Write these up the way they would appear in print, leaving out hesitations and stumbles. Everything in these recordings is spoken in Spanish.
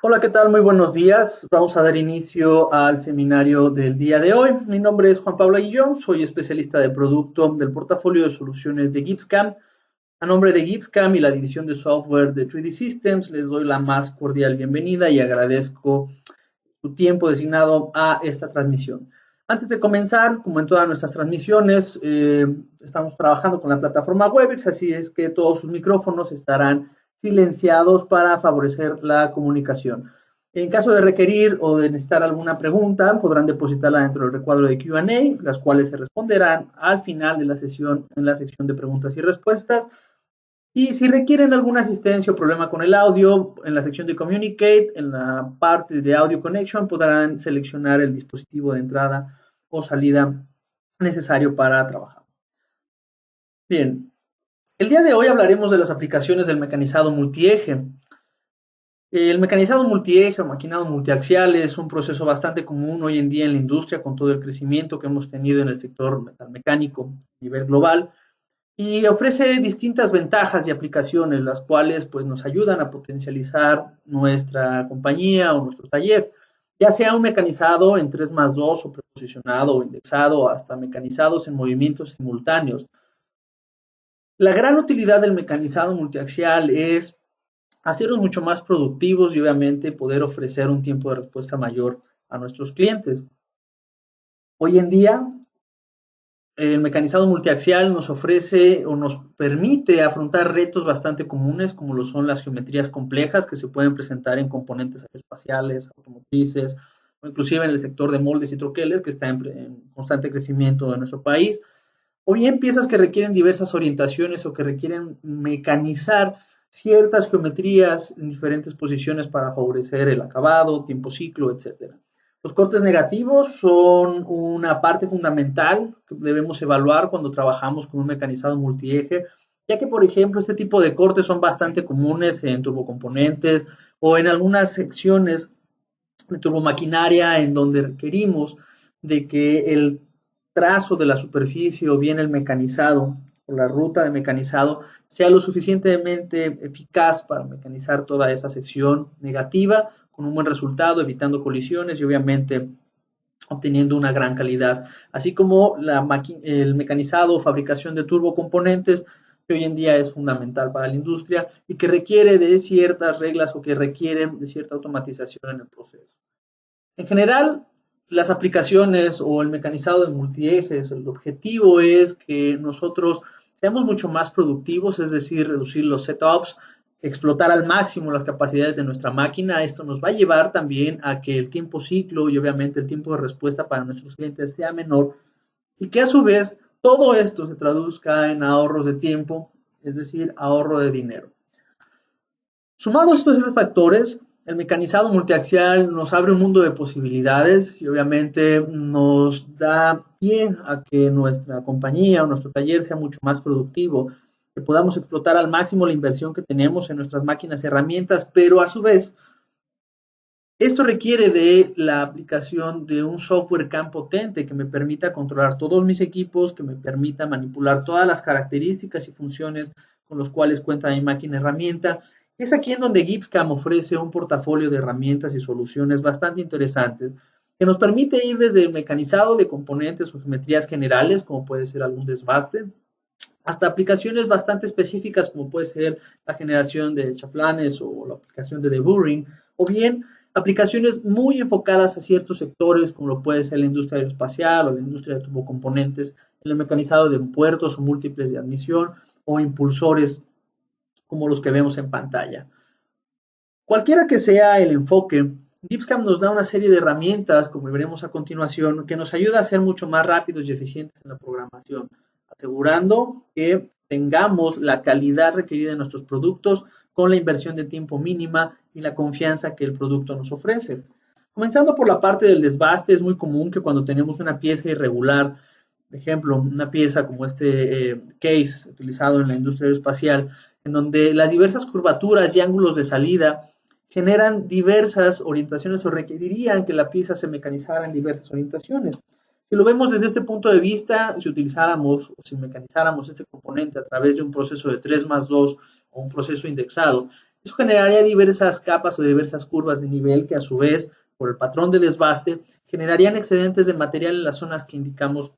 Hola, ¿qué tal? Muy buenos días. Vamos a dar inicio al seminario del día de hoy. Mi nombre es Juan Pablo Aguillón, soy especialista de producto del portafolio de soluciones de GibbsCAM. A nombre de GibbsCAM y la división de software de 3D Systems, les doy la más cordial bienvenida y agradezco su tiempo designado a esta transmisión. Antes de comenzar, como en todas nuestras transmisiones, estamos trabajando con la plataforma Webex, así es que todos sus micrófonos estarán silenciados para favorecer la comunicación. En caso de requerir o de necesitar alguna pregunta, podrán depositarla dentro del recuadro de Q&A, las cuales se responderán al final de la sesión en la sección de preguntas y respuestas. Y si requieren alguna asistencia o problema con el audio, en la sección de Communicate, en la parte de Audio Connection, podrán seleccionar el dispositivo de entrada o salida necesario para trabajar. Bien, el día de hoy hablaremos de las aplicaciones del mecanizado multieje. El mecanizado multieje o maquinado multiaxial es un proceso bastante común hoy en día en la industria con todo el crecimiento que hemos tenido en el sector metalmecánico a nivel global. Y ofrece distintas ventajas y aplicaciones, las cuales pues nos ayudan a potencializar nuestra compañía o nuestro taller, ya sea un mecanizado en 3 más 2 o preposicionado o indexado, hasta mecanizados en movimientos simultáneos. La gran utilidad del mecanizado multiaxial es hacerlos mucho más productivos y obviamente poder ofrecer un tiempo de respuesta mayor a nuestros clientes. Hoy en día el mecanizado multiaxial nos ofrece o nos permite afrontar retos bastante comunes como lo son las geometrías complejas que se pueden presentar en componentes aeroespaciales, automotrices o inclusive en el sector de moldes y troqueles que está en constante crecimiento en nuestro país, o bien piezas que requieren diversas orientaciones o que requieren mecanizar ciertas geometrías en diferentes posiciones para favorecer el acabado, tiempo ciclo, etcétera. Los cortes negativos son una parte fundamental que debemos evaluar cuando trabajamos con un mecanizado multieje, ya que, por ejemplo, este tipo de cortes son bastante comunes en turbocomponentes o en algunas secciones de turbomaquinaria en donde requerimos de que el trazo de la superficie o bien el mecanizado o la ruta de mecanizado sea lo suficientemente eficaz para mecanizar toda esa sección negativa con un buen resultado, evitando colisiones y obviamente obteniendo una gran calidad, así como el mecanizado o fabricación de turbocomponentes que hoy en día es fundamental para la industria y que requiere de ciertas reglas o que requieren de cierta automatización en el proceso. En general, las aplicaciones o el mecanizado de multiejes, el objetivo es que nosotros seamos mucho más productivos, es decir, reducir los setups, explotar al máximo las capacidades de nuestra máquina. Esto nos va a llevar también a que el tiempo ciclo y obviamente el tiempo de respuesta para nuestros clientes sea menor y que a su vez todo esto se traduzca en ahorros de tiempo, es decir, ahorro de dinero. Sumado a estos tres factores, el mecanizado multiaxial nos abre un mundo de posibilidades y obviamente nos da pie a que nuestra compañía o nuestro taller sea mucho más productivo, que podamos explotar al máximo la inversión que tenemos en nuestras máquinas y herramientas, pero a su vez esto requiere de la aplicación de un software CAM potente que me permita controlar todos mis equipos, que me permita manipular todas las características y funciones con los cuales cuenta mi máquina herramienta. Es aquí en donde GibbsCAM ofrece un portafolio de herramientas y soluciones bastante interesantes que nos permite ir desde el mecanizado de componentes o geometrías generales, como puede ser algún desbaste, hasta aplicaciones bastante específicas como puede ser la generación de chaflanes o la aplicación de deburring, o bien aplicaciones muy enfocadas a ciertos sectores como lo puede ser la industria aeroespacial o la industria de turbocomponentes, en el mecanizado de puertos o múltiples de admisión o impulsores como los que vemos en pantalla. Cualquiera que sea el enfoque, GibbsCAM nos da una serie de herramientas, como veremos a continuación, que nos ayuda a ser mucho más rápidos y eficientes en la programación, asegurando que tengamos la calidad requerida de nuestros productos con la inversión de tiempo mínima y la confianza que el producto nos ofrece. Comenzando por la parte del desbaste, es muy común que cuando tenemos una pieza irregular, por ejemplo, una pieza como este case utilizado en la industria aeroespacial, en donde las diversas curvaturas y ángulos de salida generan diversas orientaciones o requerirían que la pieza se mecanizara en diversas orientaciones. Si lo vemos desde este punto de vista, si utilizáramos o si mecanizáramos este componente a través de un proceso de 3 más 2 o un proceso indexado, Eso generaría diversas capas o diversas curvas de nivel que a su vez, por el patrón de desbaste, generarían excedentes de material en las zonas que indicamos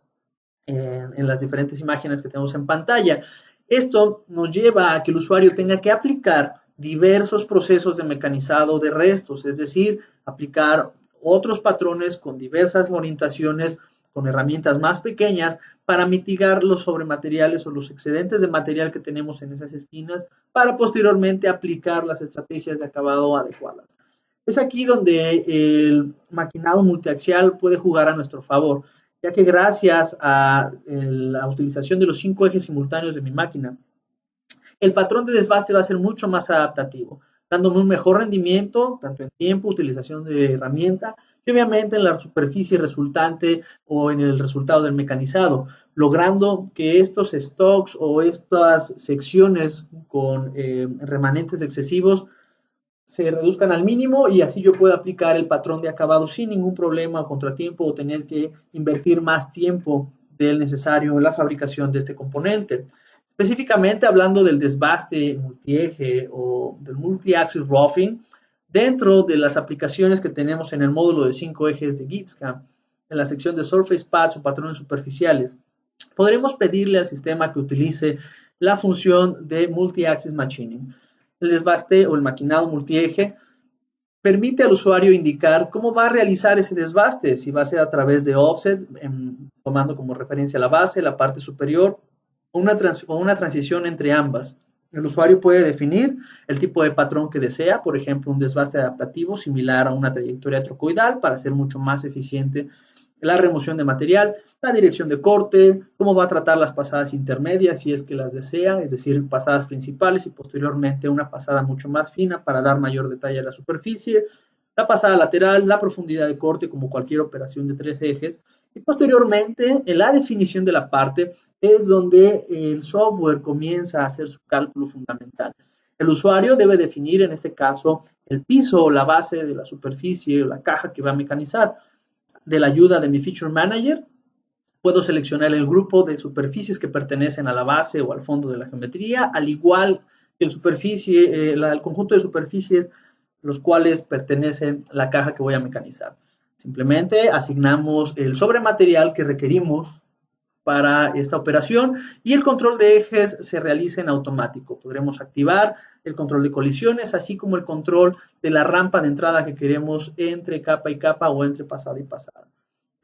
en las diferentes imágenes que tenemos en pantalla. Esto nos lleva a que el usuario tenga que aplicar diversos procesos de mecanizado de restos, es decir, aplicar otros patrones con diversas orientaciones, con herramientas más pequeñas para mitigar los sobremateriales o los excedentes de material que tenemos en esas esquinas para posteriormente aplicar las estrategias de acabado adecuadas. Es aquí donde el maquinado multiaxial puede jugar a nuestro favor, ya que gracias a la utilización de los 5 ejes simultáneos de mi máquina, el patrón de desbaste va a ser mucho más adaptativo, dándome un mejor rendimiento, tanto en tiempo, utilización de herramienta, y obviamente en la superficie resultante o en el resultado del mecanizado, logrando que estos stocks o estas secciones con remanentes excesivos se reduzcan al mínimo y así yo pueda aplicar el patrón de acabado sin ningún problema o contratiempo o tener que invertir más tiempo del necesario en la fabricación de este componente. Específicamente hablando del desbaste multieje o del multi-axis roughing, dentro de las aplicaciones que tenemos en el módulo de 5 ejes de GibbsCAM, en la sección de Surface Paths o patrones superficiales, podremos pedirle al sistema que utilice la función de multi-axis machining. El desbaste o el maquinado multieje permite al usuario indicar cómo va a realizar ese desbaste, si va a ser a través de offsets, tomando como referencia la base, la parte superior, o una transición entre ambas. El usuario puede definir el tipo de patrón que desea, por ejemplo, un desbaste adaptativo similar a una trayectoria trocoidal para ser mucho más eficiente la remoción de material, la dirección de corte, cómo va a tratar las pasadas intermedias si es que las desea, es decir, pasadas principales y posteriormente una pasada mucho más fina para dar mayor detalle a la superficie, la pasada lateral, la profundidad de corte como cualquier operación de 3 ejes y posteriormente en la definición de la parte es donde el software comienza a hacer su cálculo fundamental. El usuario debe definir en este caso el piso o la base de la superficie o la caja que va a mecanizar. De la ayuda de mi Feature Manager, puedo seleccionar el grupo de superficies que pertenecen a la base o al fondo de la geometría, al igual que el conjunto de superficies los cuales pertenecen a la caja que voy a mecanizar. Simplemente asignamos el sobrematerial que requerimos para esta operación y el control de ejes se realiza en automático. Podremos activar el control de colisiones, así como el control de la rampa de entrada que queremos entre capa y capa o entre pasada y pasada.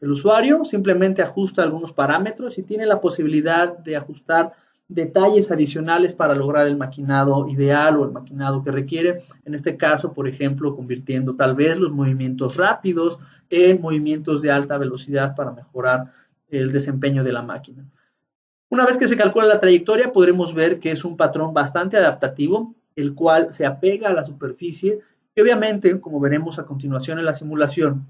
El usuario simplemente ajusta algunos parámetros y tiene la posibilidad de ajustar detalles adicionales para lograr el maquinado ideal o el maquinado que requiere. En este caso, por ejemplo, convirtiendo tal vez los movimientos rápidos en movimientos de alta velocidad para mejorar el desempeño de la máquina. Una vez que se calcula la trayectoria, podremos ver que es un patrón bastante adaptativo, el cual se apega a la superficie y obviamente, como veremos a continuación en la simulación,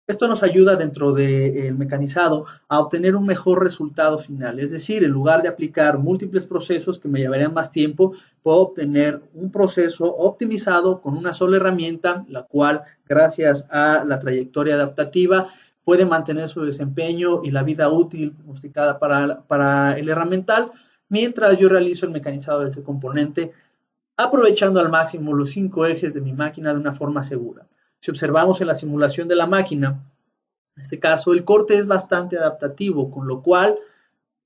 esto nos ayuda dentro del mecanizado a obtener un mejor resultado final. Es decir, en lugar de aplicar múltiples procesos que me llevarían más tiempo, puedo obtener un proceso optimizado con una sola herramienta, la cual, gracias a la trayectoria adaptativa, puede mantener su desempeño y la vida útil pronosticada para el herramental, mientras yo realizo el mecanizado de ese componente, aprovechando al máximo los 5 ejes de mi máquina de una forma segura. Si observamos en la simulación de la máquina, en este caso el corte es bastante adaptativo, con lo cual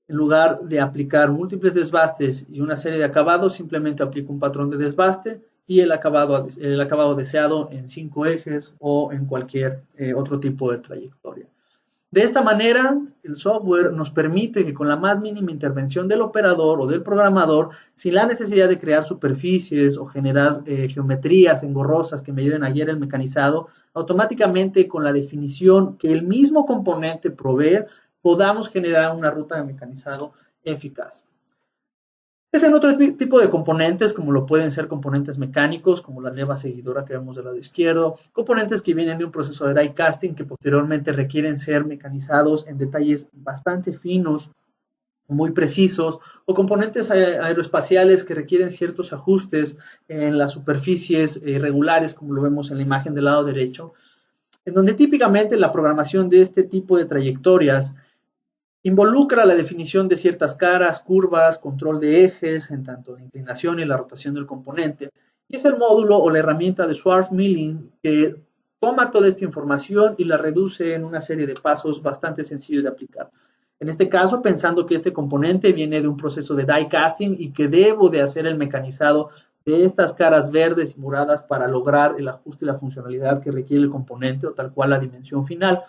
en lugar de aplicar múltiples desbastes y una serie de acabados, simplemente aplico un patrón de desbaste y el acabado deseado en 5 ejes o en cualquier otro tipo de trayectoria. De esta manera, el software nos permite que con la más mínima intervención del operador o del programador, sin la necesidad de crear superficies o generar geometrías engorrosas que me ayuden a guiar el mecanizado, automáticamente con la definición que el mismo componente provee, podamos generar una ruta de mecanizado eficaz. Es en otro tipo de componentes, como lo pueden ser componentes mecánicos, como la leva seguidora que vemos del lado izquierdo, componentes que vienen de un proceso de die casting que posteriormente requieren ser mecanizados en detalles bastante finos, muy precisos, o componentes aeroespaciales que requieren ciertos ajustes en las superficies regulares, como lo vemos en la imagen del lado derecho, en donde típicamente la programación de este tipo de trayectorias involucra la definición de ciertas caras, curvas, control de ejes, en tanto la inclinación y la rotación del componente. Y es el módulo o la herramienta de Schwartz Milling que toma toda esta información y la reduce en una serie de pasos bastante sencillos de aplicar. En este caso, pensando que este componente viene de un proceso de die casting y que debo de hacer el mecanizado de estas caras verdes y moradas para lograr el ajuste y la funcionalidad que requiere el componente o tal cual la dimensión final.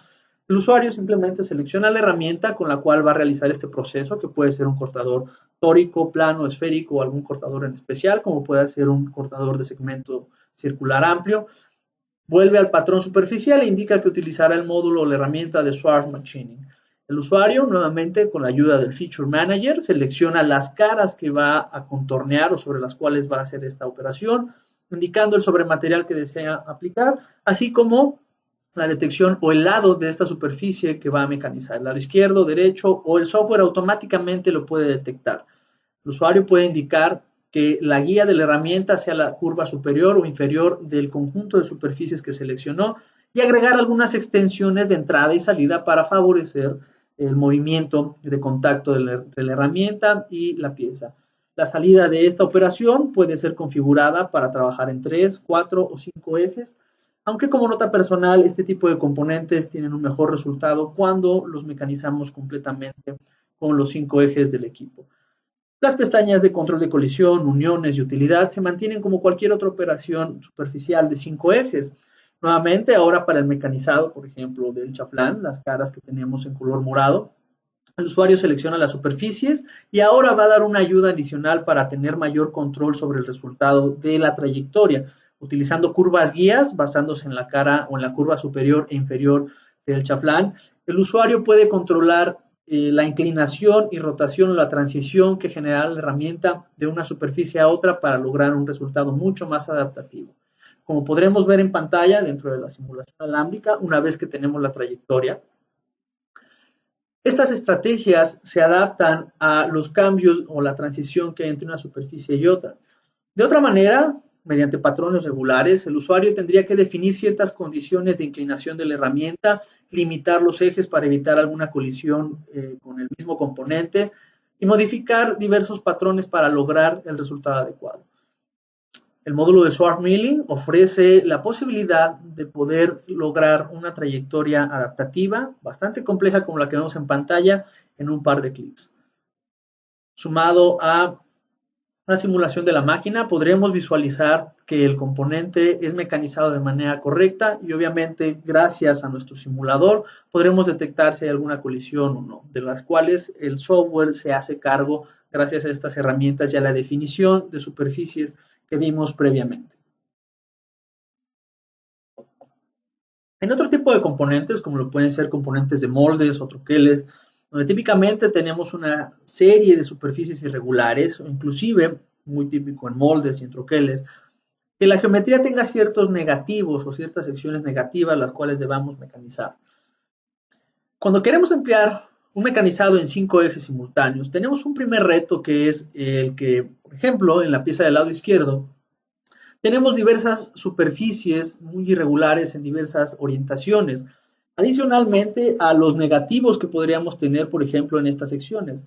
El usuario simplemente selecciona la herramienta con la cual va a realizar este proceso, que puede ser un cortador tórico, plano, esférico o algún cortador en especial, como puede ser un cortador de segmento circular amplio. Vuelve al patrón superficial e indica que utilizará el módulo o la herramienta de Schwartz Machining. El usuario, nuevamente con la ayuda del Feature Manager, selecciona las caras que va a contornear o sobre las cuales va a hacer esta operación, indicando el sobrematerial que desea aplicar, así como la detección o el lado de esta superficie que va a mecanizar, el lado izquierdo, derecho, o el software automáticamente lo puede detectar. El usuario puede indicar que la guía de la herramienta sea la curva superior o inferior del conjunto de superficies que seleccionó y agregar algunas extensiones de entrada y salida para favorecer el movimiento de contacto entre la herramienta y la pieza. La salida de esta operación puede ser configurada para trabajar en 3, 4 o 5 ejes, aunque como nota personal, este tipo de componentes tienen un mejor resultado cuando los mecanizamos completamente con los 5 ejes del equipo. Las pestañas de control de colisión, uniones y utilidad se mantienen como cualquier otra operación superficial de 5 ejes. Nuevamente, ahora para el mecanizado, por ejemplo, del chaflán, las caras que tenemos en color morado, el usuario selecciona las superficies y ahora va a dar una ayuda adicional para tener mayor control sobre el resultado de la trayectoria, utilizando curvas guías basándose en la cara o en la curva superior e inferior del chaflán. El usuario puede controlar la inclinación y rotación o la transición que genera la herramienta de una superficie a otra para lograr un resultado mucho más adaptativo. Como podremos ver en pantalla dentro de la simulación alámbrica, una vez que tenemos la trayectoria, estas estrategias se adaptan a los cambios o la transición que hay entre una superficie y otra. De otra manera, mediante patrones regulares, el usuario tendría que definir ciertas condiciones de inclinación de la herramienta, limitar los ejes para evitar alguna colisión con el mismo componente y modificar diversos patrones para lograr el resultado adecuado. El módulo de Schwartz Milling ofrece la posibilidad de poder lograr una trayectoria adaptativa bastante compleja como la que vemos en pantalla en un par de clics. Sumado a la simulación de la máquina, podremos visualizar que el componente es mecanizado de manera correcta y obviamente gracias a nuestro simulador podremos detectar si hay alguna colisión o no, de las cuales el software se hace cargo gracias a estas herramientas y a la definición de superficies que vimos previamente. En otro tipo de componentes, como lo pueden ser componentes de moldes o troqueles, donde típicamente tenemos una serie de superficies irregulares, o inclusive, muy típico en moldes y en troqueles, que la geometría tenga ciertos negativos o ciertas secciones negativas las cuales debamos mecanizar. Cuando queremos emplear un mecanizado en 5 ejes simultáneos, tenemos un primer reto que es el que, por ejemplo, en la pieza del lado izquierdo, tenemos diversas superficies muy irregulares en diversas orientaciones, adicionalmente a los negativos que podríamos tener, por ejemplo, en estas secciones.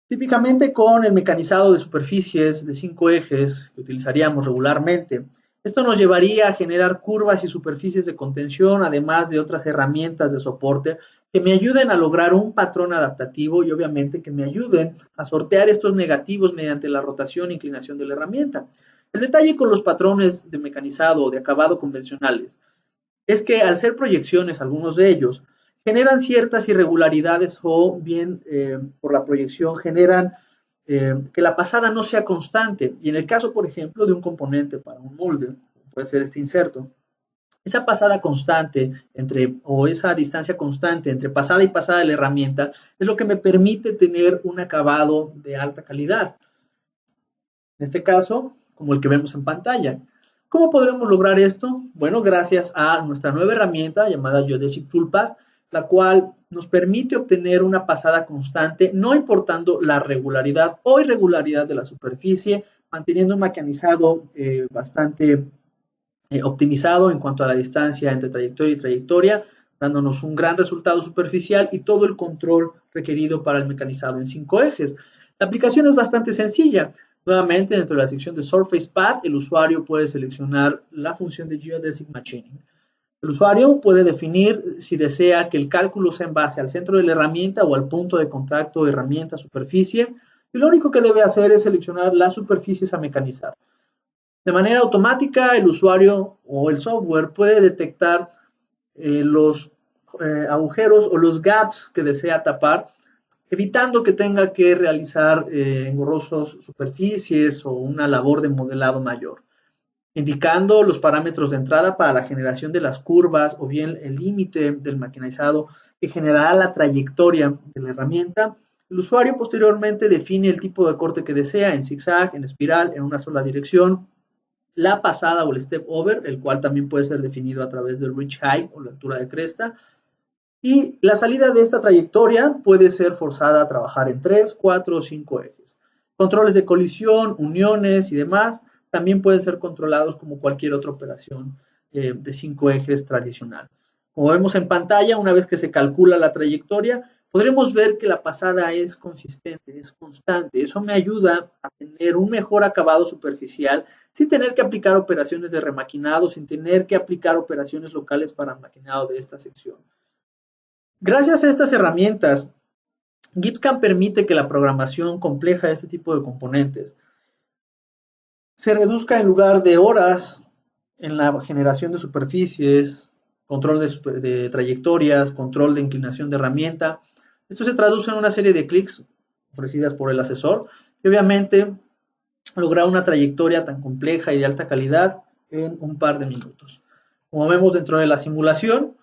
Típicamente con el mecanizado de superficies de 5 ejes que utilizaríamos regularmente, esto nos llevaría a generar curvas y superficies de contención, además de otras herramientas de soporte que me ayuden a lograr un patrón adaptativo y obviamente que me ayuden a sortear estos negativos mediante la rotación e inclinación de la herramienta. El detalle con los patrones de mecanizado o de acabado convencionales es que al ser proyecciones, algunos de ellos, generan ciertas irregularidades o bien por la proyección generan que la pasada no sea constante. Y en el caso, por ejemplo, de un componente para un molde, puede ser este inserto, esa pasada constante o esa distancia constante entre pasada y pasada de la herramienta es lo que me permite tener un acabado de alta calidad. En este caso, como el que vemos en pantalla. ¿Cómo podremos lograr esto? Bueno, gracias a nuestra nueva herramienta llamada Geodesic Toolpath, la cual nos permite obtener una pasada constante, no importando la regularidad o irregularidad de la superficie, manteniendo un mecanizado bastante optimizado en cuanto a la distancia entre trayectoria y trayectoria, dándonos un gran resultado superficial y todo el control requerido para el mecanizado en 5 ejes. La aplicación es bastante sencilla. Nuevamente, dentro de la sección de Surface Path, el usuario puede seleccionar la función de Geodesic Machining. El usuario puede definir si desea que el cálculo sea en base al centro de la herramienta o al punto de contacto herramienta-superficie, y lo único que debe hacer es seleccionar las superficies a mecanizar. De manera automática, el usuario o el software puede detectar los agujeros o los gaps que desea tapar, evitando que tenga que realizar engorrosas superficies o una labor de modelado mayor, indicando los parámetros de entrada para la generación de las curvas o bien el límite del mecanizado que generará la trayectoria de la herramienta. El usuario posteriormente define el tipo de corte que desea en zigzag, en espiral, en una sola dirección, la pasada o el step over, el cual también puede ser definido a través del reach height o la altura de cresta. Y la salida de esta trayectoria puede ser forzada a trabajar en 3, 4 o 5 ejes. Controles de colisión, uniones y demás también pueden ser controlados como cualquier otra operación de 5 ejes tradicional. Como vemos en pantalla, una vez que se calcula la trayectoria, podremos ver que la pasada es consistente, es constante. Eso me ayuda a tener un mejor acabado superficial sin tener que aplicar operaciones de remaquinado, sin tener que aplicar operaciones locales para maquinado de esta sección. Gracias a estas herramientas, GibbsCAM permite que la programación compleja de este tipo de componentes se reduzca en lugar de horas en la generación de superficies, control de trayectorias, control de inclinación de herramienta. Esto se traduce en una serie de clics ofrecidas por el asesor y obviamente lograr una trayectoria tan compleja y de alta calidad en un par de minutos. Como vemos dentro de la simulación,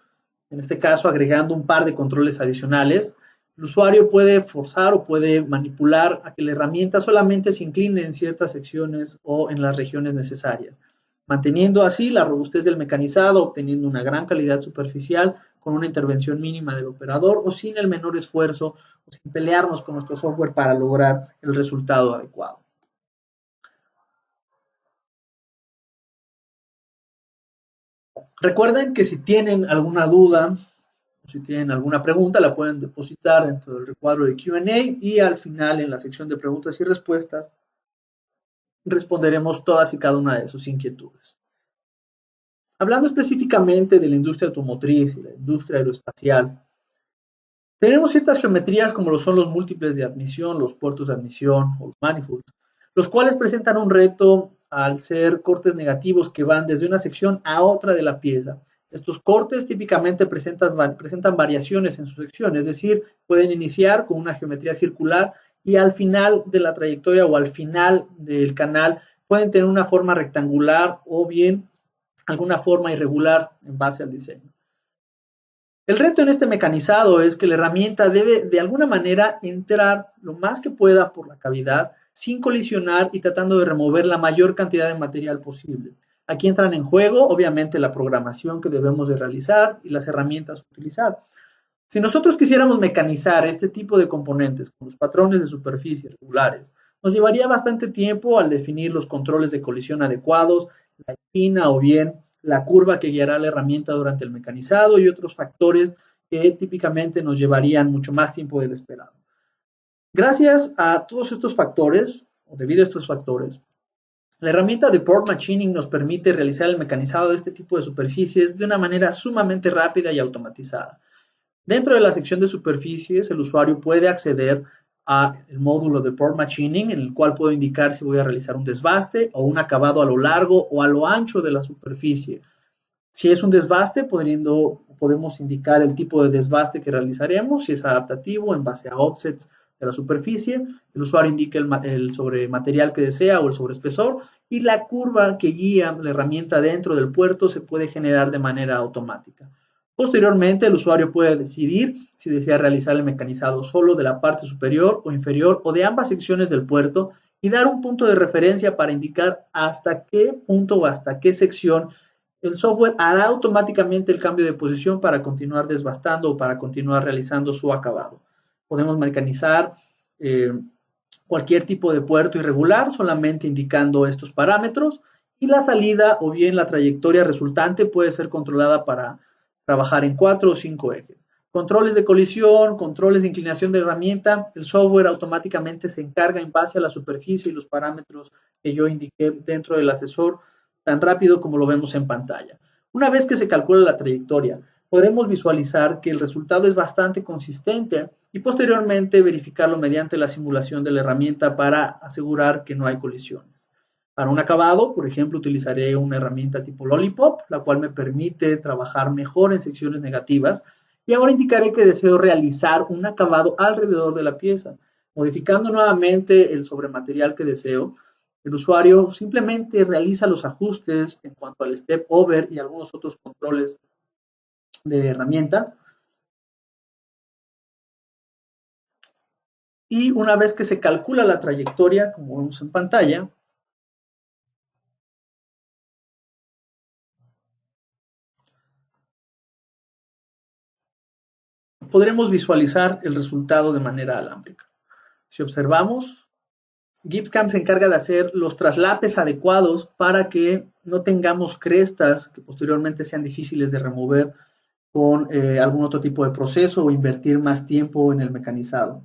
en este caso agregando un par de controles adicionales, el usuario puede forzar o puede manipular a que la herramienta solamente se incline en ciertas secciones o en las regiones necesarias, manteniendo así la robustez del mecanizado, obteniendo una gran calidad superficial con una intervención mínima del operador o sin el menor esfuerzo o sin pelearnos con nuestro software para lograr el resultado adecuado. Recuerden que si tienen alguna duda, si tienen alguna pregunta, la pueden depositar dentro del recuadro de Q&A y al final, en la sección de preguntas y respuestas, responderemos todas y cada una de sus inquietudes. Hablando específicamente de la industria automotriz y la industria aeroespacial, tenemos ciertas geometrías como lo son los múltiples de admisión, los puertos de admisión o los manifolds, los cuales presentan un reto al ser cortes negativos que van desde una sección a otra de la pieza. Estos cortes típicamente presentan variaciones en su sección, es decir, pueden iniciar con una geometría circular y al final de la trayectoria o al final del canal pueden tener una forma rectangular o bien alguna forma irregular en base al diseño. El reto en este mecanizado es que la herramienta debe de alguna manera entrar lo más que pueda por la cavidad sin colisionar y tratando de remover la mayor cantidad de material posible. Aquí entran en juego, obviamente, la programación que debemos de realizar y las herramientas a utilizar. Si nosotros quisiéramos mecanizar este tipo de componentes con los patrones de superficie regulares, nos llevaría bastante tiempo al definir los controles de colisión adecuados, la espina o bien la curva que guiará la herramienta durante el mecanizado y otros factores que típicamente nos llevarían mucho más tiempo del esperado. Gracias a todos estos factores, o debido a estos factores, la herramienta de Port Machining nos permite realizar el mecanizado de este tipo de superficies de una manera sumamente rápida y automatizada. Dentro de la sección de superficies, el usuario puede acceder al módulo de Port Machining, en el cual puedo indicar si voy a realizar un desbaste o un acabado a lo largo o a lo ancho de la superficie. Si es un desbaste, podemos indicar el tipo de desbaste que realizaremos, si es adaptativo en base a offsets de la superficie, el usuario indica el sobrematerial que desea o el sobreespesor y la curva que guía la herramienta dentro del puerto se puede generar de manera automática. Posteriormente, el usuario puede decidir si desea realizar el mecanizado solo de la parte superior o inferior o de ambas secciones del puerto y dar un punto de referencia para indicar hasta qué punto o hasta qué sección el software hará automáticamente el cambio de posición para continuar desbastando o para continuar realizando su acabado. Podemos mecanizar cualquier tipo de puerto irregular solamente indicando estos parámetros y la salida o bien la trayectoria resultante puede ser controlada para trabajar en 4 o 5 ejes. Controles de colisión, controles de inclinación de herramienta, el software automáticamente se encarga en base a la superficie y los parámetros que yo indiqué dentro del asesor, tan rápido como lo vemos en pantalla. Una vez que se calcula la trayectoria, podremos visualizar que el resultado es bastante consistente y posteriormente verificarlo mediante la simulación de la herramienta para asegurar que no hay colisiones. Para un acabado, por ejemplo, utilizaré una herramienta tipo Lollipop, la cual me permite trabajar mejor en secciones negativas. Y ahora indicaré que deseo realizar un acabado alrededor de la pieza. Modificando nuevamente el sobrematerial que deseo, el usuario simplemente realiza los ajustes en cuanto al step over y algunos otros controles de herramienta. Y una vez que se calcula la trayectoria, como vemos en pantalla, podremos visualizar el resultado de manera alámbrica. Si observamos, GipsCam se encarga de hacer los traslapes adecuados para que no tengamos crestas que posteriormente sean difíciles de remover con algún otro tipo de proceso o invertir más tiempo en el mecanizado.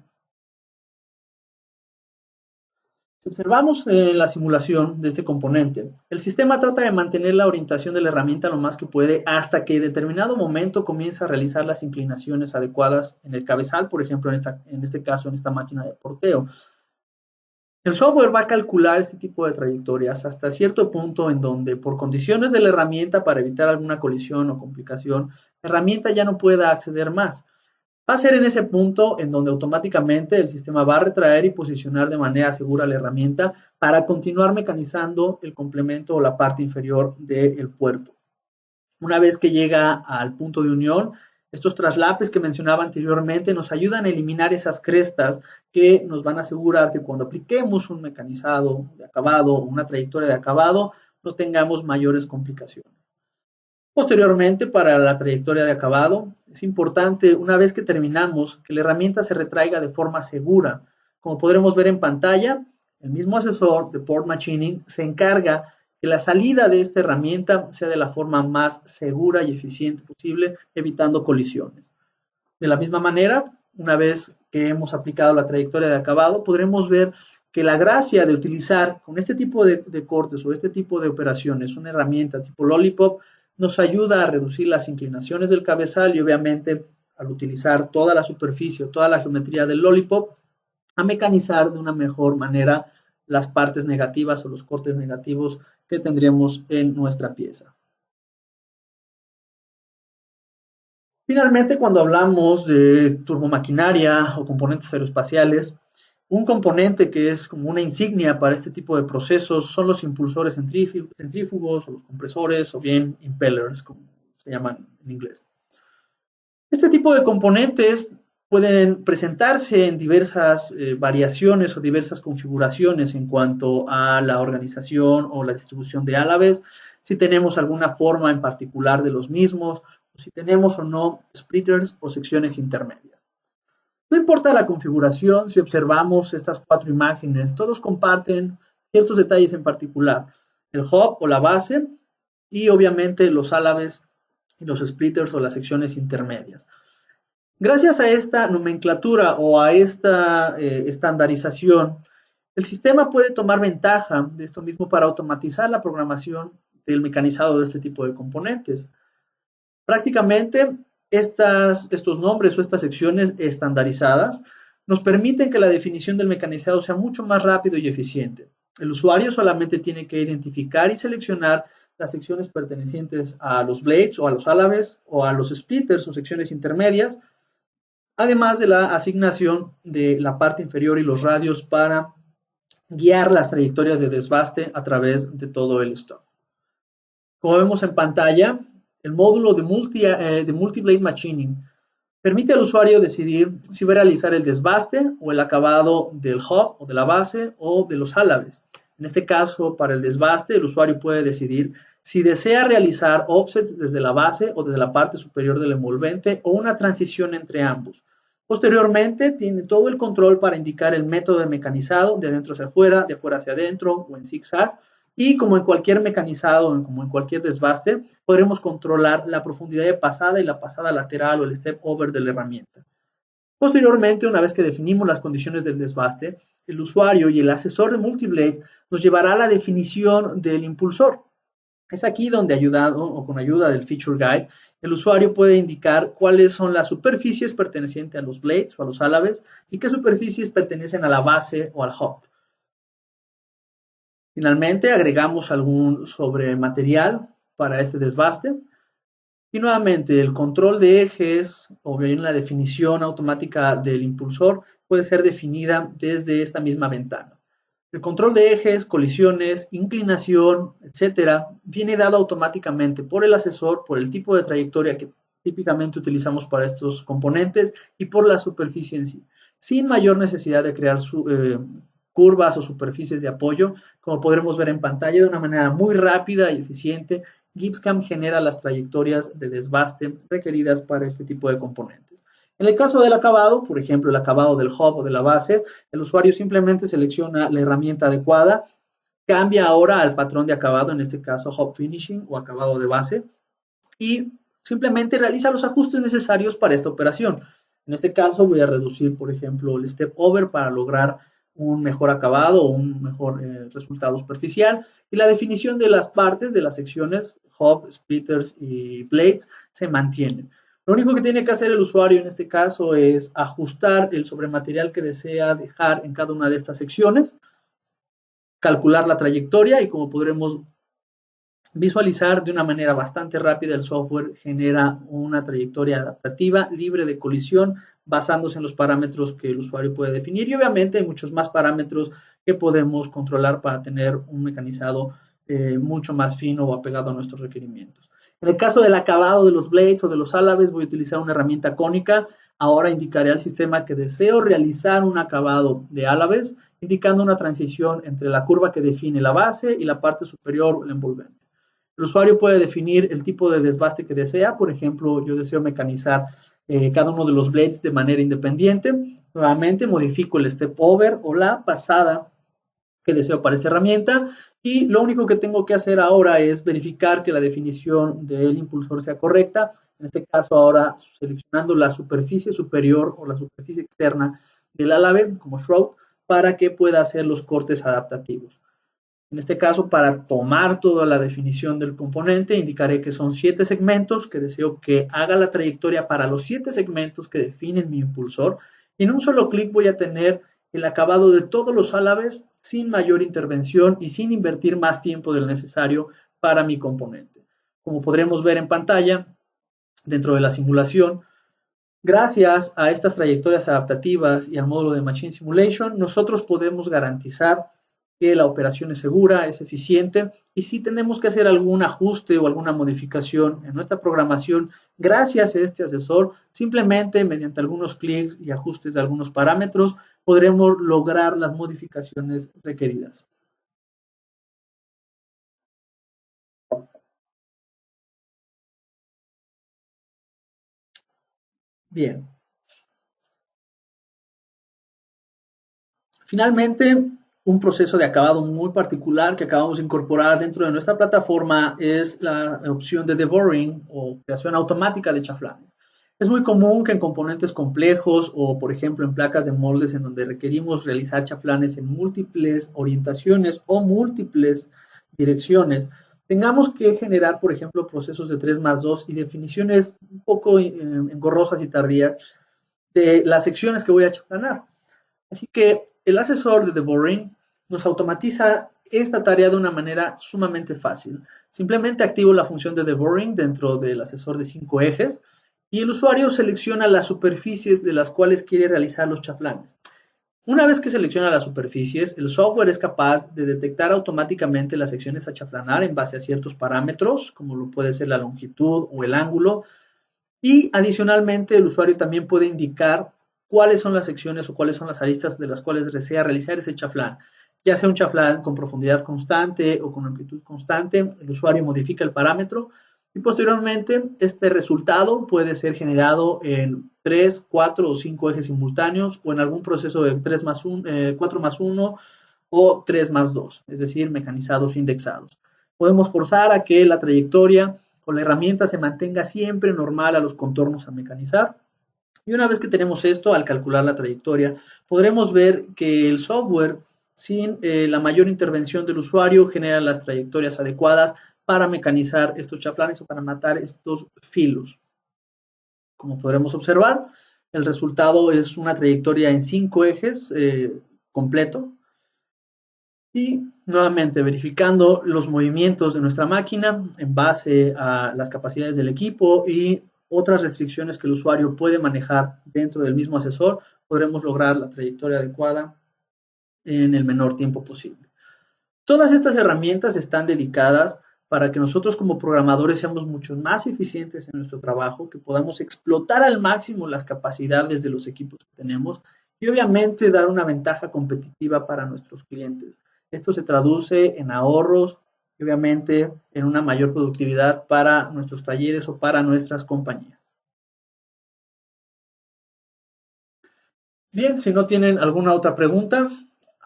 Si observamos la simulación de este componente, el sistema trata de mantener la orientación de la herramienta lo más que puede hasta que en determinado momento comienza a realizar las inclinaciones adecuadas en el cabezal, por ejemplo, en este caso, en esta máquina de porteo. El software va a calcular este tipo de trayectorias hasta cierto punto en donde, por condiciones de la herramienta para evitar alguna colisión o complicación, la herramienta ya no pueda acceder más. Va a ser en ese punto en donde automáticamente el sistema va a retraer y posicionar de manera segura la herramienta para continuar mecanizando el complemento o la parte inferior del puerto. Una vez que llega al punto de unión, estos traslapes que mencionaba anteriormente nos ayudan a eliminar esas crestas que nos van a asegurar que cuando apliquemos un mecanizado de acabado o una trayectoria de acabado, no tengamos mayores complicaciones. Posteriormente, para la trayectoria de acabado, es importante, una vez que terminamos, que la herramienta se retraiga de forma segura. Como podremos ver en pantalla, el mismo asesor de Port Machining se encarga que la salida de esta herramienta sea de la forma más segura y eficiente posible, evitando colisiones. De la misma manera, una vez que hemos aplicado la trayectoria de acabado, podremos ver que la gracia de utilizar con este tipo de cortes o este tipo de operaciones una herramienta tipo Lollipop nos ayuda a reducir las inclinaciones del cabezal y obviamente al utilizar toda la superficie, toda la geometría del Lollipop, a mecanizar de una mejor manera las partes negativas o los cortes negativos que tendríamos en nuestra pieza. Finalmente, cuando hablamos de turbomaquinaria o componentes aeroespaciales, un componente que es como una insignia para este tipo de procesos son los impulsores centrífugos o los compresores o bien impellers, como se llaman en inglés. Este tipo de componentes pueden presentarse en diversas variaciones o diversas configuraciones en cuanto a la organización o la distribución de álabes, si tenemos alguna forma en particular de los mismos, o si tenemos o no splitters o secciones intermedias. No importa la configuración, si observamos estas cuatro imágenes, todos comparten ciertos detalles en particular. El hub o la base y obviamente los álabes y los splitters o las secciones intermedias. Gracias a esta nomenclatura o a esta estandarización, el sistema puede tomar ventaja de esto mismo para automatizar la programación del mecanizado de este tipo de componentes. Prácticamente estos nombres o estas secciones estandarizadas nos permiten que la definición del mecanizado sea mucho más rápido y eficiente. El usuario solamente tiene que identificar y seleccionar las secciones pertenecientes a los blades o a los álabes o a los splitters o secciones intermedias, además de la asignación de la parte inferior y los radios para guiar las trayectorias de desbaste a través de todo el stock. Como vemos en pantalla, el módulo de Multi-Blade Machining permite al usuario decidir si va a realizar el desbaste o el acabado del hub o de la base o de los álabes. En este caso, para el desbaste, el usuario puede decidir si desea realizar offsets desde la base o desde la parte superior del envolvente o una transición entre ambos. Posteriormente, tiene todo el control para indicar el método de mecanizado de adentro hacia afuera, de afuera hacia adentro o en zigzag, Y como en cualquier mecanizado, como en cualquier desbaste, podremos controlar la profundidad de pasada y la pasada lateral o el step over de la herramienta. Posteriormente, una vez que definimos las condiciones del desbaste, el usuario y el asesor de Multiblade nos llevará a la definición del impulsor. Es aquí donde, ayudado o con ayuda del Feature Guide, el usuario puede indicar cuáles son las superficies pertenecientes a los blades o a los álabes y qué superficies pertenecen a la base o al hub. Finalmente, agregamos algún sobrematerial para este desbaste. Y nuevamente, el control de ejes o bien la definición automática del impulsor puede ser definida desde esta misma ventana. El control de ejes, colisiones, inclinación, etcétera, viene dado automáticamente por el asesor, por el tipo de trayectoria que típicamente utilizamos para estos componentes y por la superficie en sí, sin mayor necesidad de crear curvas o superficies de apoyo, como podremos ver en pantalla de una manera muy rápida y eficiente. GibbsCAM genera las trayectorias de desbaste requeridas para este tipo de componentes. En el caso del acabado, por ejemplo, el acabado del hub o de la base, el usuario simplemente selecciona la herramienta adecuada, cambia ahora al patrón de acabado, en este caso hub finishing o acabado de base, y simplemente realiza los ajustes necesarios para esta operación. En este caso voy a reducir, por ejemplo, el step over para lograr un mejor acabado o un mejor resultado superficial. Y la definición de las partes, de las secciones, hub, splitters y blades, se mantienen. Lo único que tiene que hacer el usuario en este caso es ajustar el sobrematerial que desea dejar en cada una de estas secciones, calcular la trayectoria y como podremos visualizar de una manera bastante rápida, el software genera una trayectoria adaptativa libre de colisión basándose en los parámetros que el usuario puede definir y obviamente hay muchos más parámetros que podemos controlar para tener un mecanizado mucho más fino o apegado a nuestros requerimientos. En el caso del acabado de los blades o de los álabes voy a utilizar una herramienta cónica. Ahora indicaré al sistema que deseo realizar un acabado de álabes, indicando una transición entre la curva que define la base y la parte superior o el envolvente. El usuario puede definir el tipo de desbaste que desea. Por ejemplo, yo deseo mecanizar cada uno de los blades de manera independiente. Nuevamente modifico el step over o la pasada que deseo para esta herramienta y lo único que tengo que hacer ahora es verificar que la definición del impulsor sea correcta. En este caso ahora seleccionando la superficie superior o la superficie externa del álave como shroud para que pueda hacer los cortes adaptativos. En este caso, para tomar toda la definición del componente, indicaré que son 7 segmentos, que deseo que haga la trayectoria para los 7 segmentos que definen mi impulsor. Y en un solo clic voy a tener el acabado de todos los álabes sin mayor intervención y sin invertir más tiempo del necesario para mi componente. Como podremos ver en pantalla, dentro de la simulación, gracias a estas trayectorias adaptativas y al módulo de Machine Simulation, nosotros podemos garantizar que la operación es segura, es eficiente y si tenemos que hacer algún ajuste o alguna modificación en nuestra programación, gracias a este asesor, simplemente mediante algunos clics y ajustes de algunos parámetros, podremos lograr las modificaciones requeridas. Bien. Finalmente, un proceso de acabado muy particular que acabamos de incorporar dentro de nuestra plataforma es la opción de deburring o creación automática de chaflanes. Es muy común que en componentes complejos o, por ejemplo, en placas de moldes en donde requerimos realizar chaflanes en múltiples orientaciones o múltiples direcciones, tengamos que generar, por ejemplo, procesos de 3+2 y definiciones un poco engorrosas y tardías de las secciones que voy a chaflanar. Así que el asesor de deburring nos automatiza esta tarea de una manera sumamente fácil. Simplemente activo la función de deburring dentro del asesor de 5 ejes y el usuario selecciona las superficies de las cuales quiere realizar los chaflanes. Una vez que selecciona las superficies, el software es capaz de detectar automáticamente las secciones a chaflanar en base a ciertos parámetros, como lo puede ser la longitud o el ángulo, y adicionalmente el usuario también puede indicar cuáles son las secciones o cuáles son las aristas de las cuales desea realizar ese chaflán. Ya sea un chaflán con profundidad constante o con amplitud constante, el usuario modifica el parámetro y posteriormente este resultado puede ser generado en 3, 4 o 5 ejes simultáneos o en algún proceso de 4+1 o 3+2, es decir, mecanizados indexados. Podemos forzar a que la trayectoria o la herramienta se mantenga siempre normal a los contornos a mecanizar. Y una vez que tenemos esto, al calcular la trayectoria, podremos ver que el software, sin la mayor intervención del usuario, genera las trayectorias adecuadas para mecanizar estos chaflanes o para matar estos filos. Como podremos observar, el resultado es una trayectoria en 5 ejes completo. Y nuevamente verificando los movimientos de nuestra máquina en base a las capacidades del equipo y otras restricciones que el usuario puede manejar dentro del mismo asesor, podremos lograr la trayectoria adecuada en el menor tiempo posible. Todas estas herramientas están dedicadas para que nosotros como programadores seamos mucho más eficientes en nuestro trabajo, que podamos explotar al máximo las capacidades de los equipos que tenemos y obviamente dar una ventaja competitiva para nuestros clientes. Esto se traduce en ahorros y obviamente en una mayor productividad para nuestros talleres o para nuestras compañías. Bien, si no tienen alguna otra pregunta,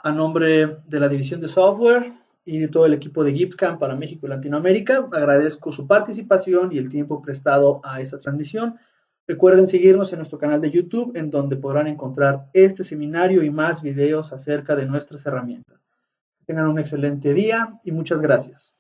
a nombre de la división de software y de todo el equipo de GibbsCAM para México y Latinoamérica, agradezco su participación y el tiempo prestado a esta transmisión. Recuerden seguirnos en nuestro canal de YouTube, en donde podrán encontrar este seminario y más videos acerca de nuestras herramientas. Tengan un excelente día y muchas gracias.